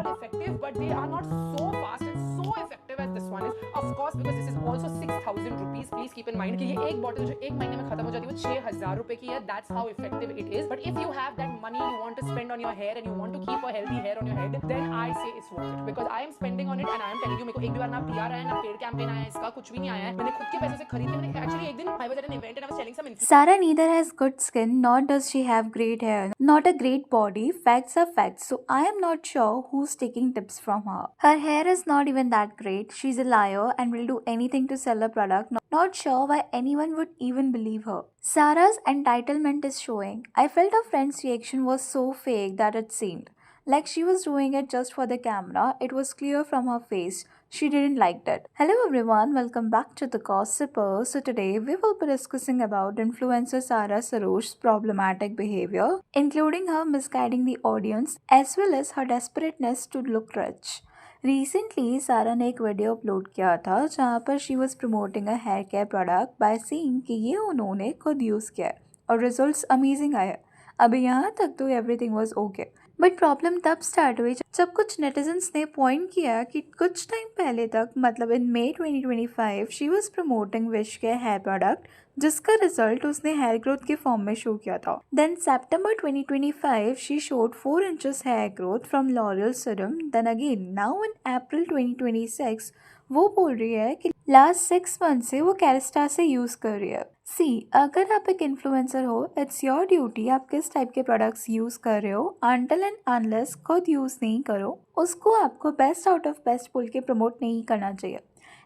good effective, but they are not so fast and so effective as this one is. Of course, because this is also 6,000 rupees. Please keep in mind कि ये एक bottle जो एक महीने में खत्म हो जाती है वो 6,000 रुपए की है. That's how effective it is. But if you have that money you want to spend on your hair and you want to keep a healthy hair on your head, then I say it's worth it because I am spending on it and I am telling you, मेरे को एक भी बार ना PR आया ना paid campaign आया, इसका कुछ भी नहीं आया है. मैंने खुद के पैसे से खरीदी. मैंने एक्चुअली एक दिन I was at an event and I was telling some Sarah neither has good skin nor does she have great hair, not a great body. Facts are facts, so I am not sure who's taking tips from her. Her hair is not even that great. She's a liar and will do anything to sell a product. Not sure why anyone would even believe her. Sarah's entitlement is showing. I felt her friend's reaction was so fake that it seemed like she was doing it just for the camera. It was clear from her face. She didn't like it. Hello everyone, welcome back to the Gossipper. So today we will be discussing about influencer Sarah Sarosh's problematic behavior, including her misguiding the audience as well as her desperateness to look rich. Recently, Sarah ने एक video upload किया था जहाँ पर she was promoting a hair care product by saying कि ये उन्होंने खुद यूज़ किया है और रिजल्ट्स अमेजिंग आए. अभी यहाँ तक तो everything was okay, but problem तब स्टार्ट हुई जब कुछ नेटिजन्स ने पॉइंट किया कि कुछ टाइम पहले तक, मतलब in May 2025, she was promoting Wish के हेयर प्रोडक्ट जिसका रिजल्ट उसने हेयर ग्रोथ के फॉर्म में शो किया था. Then September 2025 she showed 4 inches hair growth from L'Oréal serum. Then again now in April 2026 वो बोल रही है कि लास्ट 6 मंथ से वो कैरेस्टा से यूज कर रही है. सी, अगर आप एक इन्फ्लुएंसर हो, इट्स योर ड्यूटी आप किस टाइप के प्रोडक्ट्स यूज कर रहे हो. अनटिल एंड अनलेस खुद यूज नहीं करो, उसको आपको बेस्ट आउट ऑफ बेस्ट बोल के प्रमोट नहीं करना चाहिए.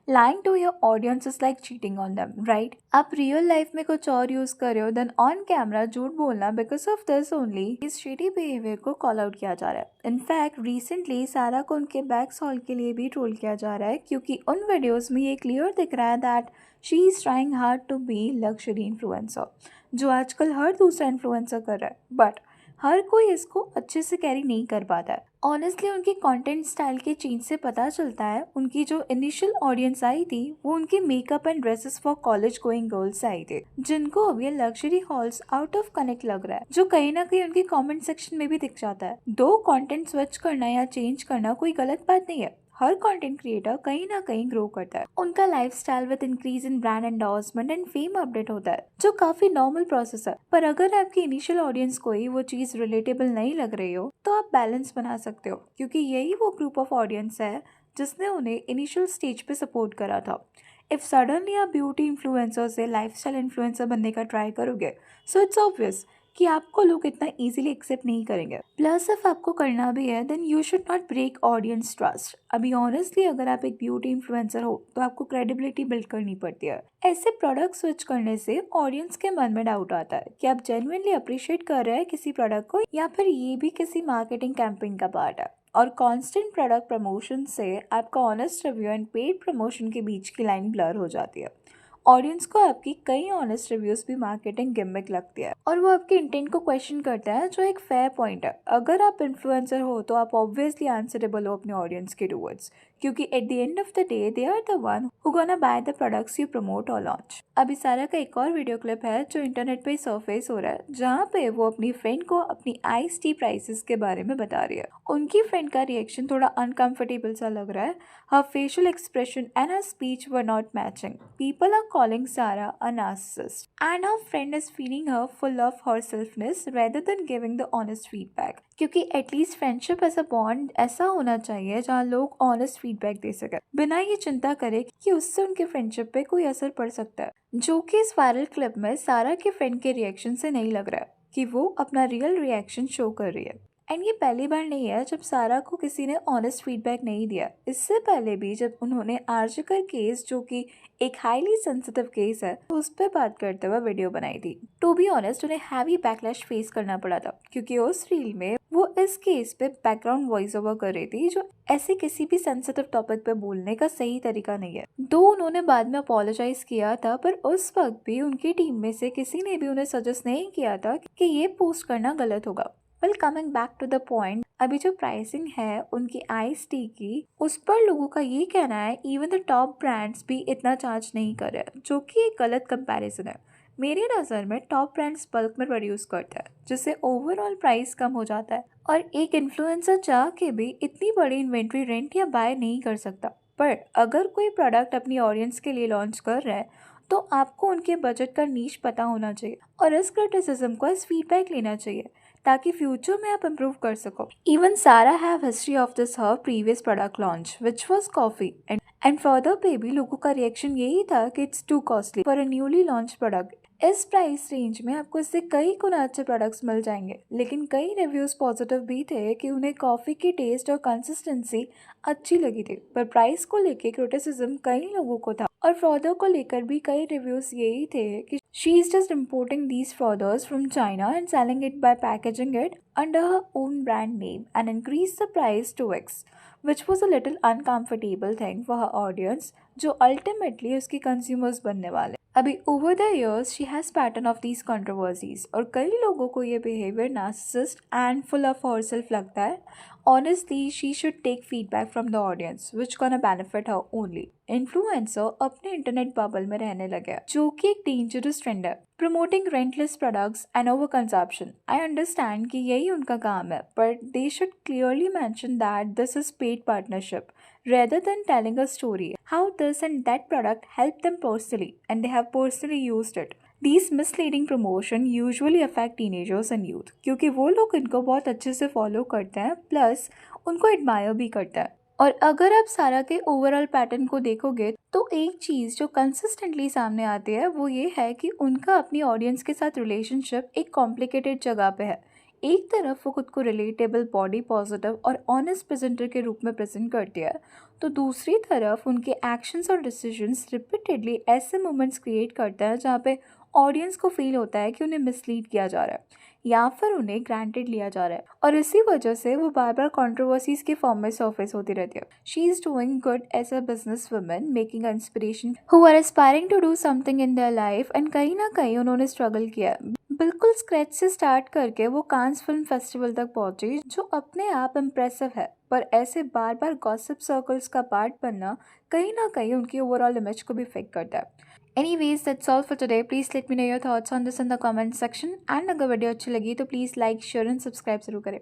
Lying to your audience is like cheating on them, right? आप रियल लाइफ में कुछ और यूज कर रहे हो, देन ऑन कैमरा झूठ बोलना बिकॉज ऑफ दिस ओनली इस शिटी बिहेवियर को कॉल आउट किया जा रहा है. इनफैक्ट रिसेंटली सारा को उनके बैक सॉल के लिए भी ट्रोल किया जा रहा है क्योंकि उन वीडियोस में ये क्लियर दिख रहा है that she is trying hard to be luxury influencer, जो आजकल हर दूसरा इन्फ्लुएंसर कर रहा है. बट हर कोई इसको अच्छे से कैरी नहीं कर पाता है. ऑनेस्टली उनकी कंटेंट स्टाइल के चेंज से पता चलता है उनकी जो इनिशियल ऑडियंस आई थी वो उनके makeup and dresses for college going girls I थे, जिनको अब ये luxury halls out of connect लग रहा है, जो कहीं ना कहीं उनके कमेंट सेक्शन में भी दिख जाता है. दो कंटेंट स्विच करना या चेंज करना कोई गलत बात नहीं है. हर कंटेंट क्रिएटर कहीं ना कहीं ग्रो करता है. उनका lifestyle with increase in brand endorsement and fame update होता है, जो काफी नॉर्मल प्रोसेस है. पर अगर आपकी इनिशियल ऑडियंस को ही वो चीज रिलेटेबल नहीं लग रही हो तो आप बैलेंस बना सकते हो, क्योंकि यही वो ग्रुप ऑफ ऑडियंस है जिसने उन्हें इनिशियल स्टेज पे सपोर्ट करा था. इफ सडनली आप ब्यूटी इन्फ्लुएंसर से लाइफस्टाइल इन्फ्लुएंसर बनने का ट्राई करोगे, सो इट्स ऑब्वियस कि आपको लोग इतना इजीली एक्सेप्ट नहीं करेंगे. प्लस इफ आपको करना भी है then you should not break audience trust. अभी ऑनेस्टली अगर आप एक ब्यूटी इन्फ्लुएंसर हो तो आपको क्रेडिबिलिटी बिल्ड करनी पड़ती है. ऐसे प्रोडक्ट स्विच करने से ऑडियंस के मन में डाउट आता है कि आप जेन्युइनली अप्रिशिएट कर रहे हैं किसी प्रोडक्ट को या फिर ये भी किसी मार्केटिंग कैंपेन का पार्ट है. और कांस्टेंट प्रोडक्ट प्रमोशन से आपका honest review and paid promotion के बीच की लाइन ब्लर हो जाती है. ऑडियंस को आपकी कई ऑनेस्ट रिव्यूज भी मार्केटिंग गिमिक लगती है और वो आपके इंटेंट को क्वेश्चन करता है, जो एक फेयर पॉइंट है. अगर आप इन्फ्लुएंसर हो तो आप ऑब्वियसली आंसरेबल हो अपने ऑडियंस के टूवर्ड्स, क्योंकि at the end of the day they are the one who gonna buy the products you promote और लॉन्च. अभी सारा का एक और वीडियो क्लिप है जो इंटरनेट पे सरफेस हो रहा है, जहाँ पे वो अपनी फ्रेंड को अपनी आइस टी प्राइसेस के बारे में बता रही है. उनकी फ्रेंड का रिएक्शन थोड़ा अनकंफर्टेबल सा लग रहा है. Her facial expression and her speech were not matching. People are calling Sarah a narcissist, and her friend is feeding her full of herselfness rather than giving the honest feedback. क्योंकि at least friendship as a bond ऐसा होना चाहिए जहाँ लोग honest feedback दे सके बिना ये चिंता करे कि उससे उनके फ्रेंडशिप पे कोई असर पड़ सकता है, जो कि इस वायरल क्लिप में सारा के फ्रेंड के रिएक्शन से नहीं लग रहा है कि वो अपना रियल रिएक्शन शो कर रही है. एंड ये पहली बार नहीं है जब सारा को किसी ने ऑनेस्ट फीडबैक नहीं दिया. इससे पहले भी जब उन्होंने आरजीकर केस, जो कि एक हाईली सेंसिटिव केस है, उस पर बात करते हुए वीडियो बनाई थी. टू बी ऑनेस्ट उन्हें हैवी बैकलैश फेस करना पड़ा था क्योंकि उस रील में वो इस केस पे बैकग्राउंड वॉइस ओवर कर रही थी, जो ऐसे किसी भी सेंसिटिव टॉपिक पे बोलने का सही तरीका नहीं है. दो उन्होंने बाद में अपोलोजाइज किया था, पर उस वक्त भी उनकी टीम में से किसी ने भी उन्हें सजेस्ट नहीं किया था कि ये पोस्ट करना गलत होगा. Well, coming back to the point, अभी जो प्राइसिंग है उनकी आइस टी की, उस पर लोगों का ये कहना है इवन द टॉप ब्रांड्स भी इतना चार्ज नहीं कर रहे, जो कि एक गलत कंपैरिजन है. मेरी नज़र में टॉप ब्रांड्स बल्क में प्रोड्यूस करते हैं जिससे ओवरऑल प्राइस कम हो जाता है और एक इन्फ्लुएंसर चाह के भी इतनी बड़ी इन्वेंट्री रेंट या बाय नहीं कर सकता। पर अगर कोई प्रोडक्ट अपनी ऑडियंस के लिए लॉन्च कर रहा है तो आपको उनके बजट का नीश पता होना चाहिए और इस क्रिटिसिज्म को एज फीडबैक लेना चाहिए ताकि फ्यूचर में आप इम्प्रूव कर सको। इवन सारा have history of this her previous product launch which was coffee and further पे भी लोगों का रिएक्शन यही था कि it's to costly for a newly launch product. इस प्राइस रेंज में आपको इससे कई गुना अच्छे प्रोडक्ट्स मिल जाएंगे, लेकिन कई रिव्यूज पॉजिटिव भी थे कि उन्हें कॉफ़ी की टेस्ट और कंसिस्टेंसी अच्छी लगी थी। पर प्राइस को लेके क्रिटिसिज्म कई लोगों को था और फ्रॉदर को लेकर भी कई रिव्यूज यही थे कि she is just importing these frothers from China and selling it by packaging it under her own brand name and increase the price to X, which was a little uncomfortable thing for her audience, जो ultimately उसकी consumers बनने वाले। अभी over the years she has pattern of these controversies और कई लोगों को ये behavior narcissist and full of herself लगता है। Honestly, she should take feedback from the audience, which gonna benefit her only. Influencer अपने इंटरनेट बबल में रहने लगे जो कि एक डेंजरस ट्रेंड है, promoting relentless products and over consumption. I understand कि यही उनका काम है, पर they should clearly mention that this is paid partnership rather than telling a story how this and that product helped them personally and they have personally used it. These misleading promotion usually affect teenagers and youth क्योंकि वो लोग इनको बहुत अच्छे से follow करते हैं plus उनको एडमायर भी करते हैं। और अगर आप सारा के ओवरऑल पैटर्न को देखोगे तो एक चीज़ जो कंसिस्टेंटली सामने आती है वो ये है कि उनका अपनी ऑडियंस के साथ रिलेशनशिप एक कॉम्प्लिकेटेड जगह पे है। एक तरफ वो खुद को रिलेटेबल, बॉडी पॉजिटिव और ऑनेस्ट प्रेजेंटर के रूप में प्रेजेंट करती है, तो दूसरी तरफ उनके एक्शंस और डिसीजंस रिपीटेडली ऐसे मोमेंट्स क्रिएट करते हैं जहाँ पे ऑडियंस को फील होता है कि उन्हें मिसलीड किया जा रहा है या फिर उन्हें ग्रांटेड लिया जा रहा है और इसी वजह से वो बार बार कंट्रोवर्सीज के फॉर्म में सरफेस होती रहती है। She is doing good as a business woman, making inspiration who are aspiring to do something in their life and कहीं ना कहीं उन्होंने स्ट्रगल किया, बिल्कुल स्क्रैच से स्टार्ट करके वो कांस फिल्म फेस्टिवल तक पहुंची जो अपने आप इम्प्रेसिव है। पर ऐसे बार बार गॉसिप सर्कल्स का पार्ट बनना कहीं ना कहीं उनकी ओवरऑल इमेज को भी इफेक्ट करता है। Anyways, that's all for today. Please let me know your thoughts on this in the comment section. And अगर वीडियो अच्छी लगी तो please like, share and subscribe जरूर करें।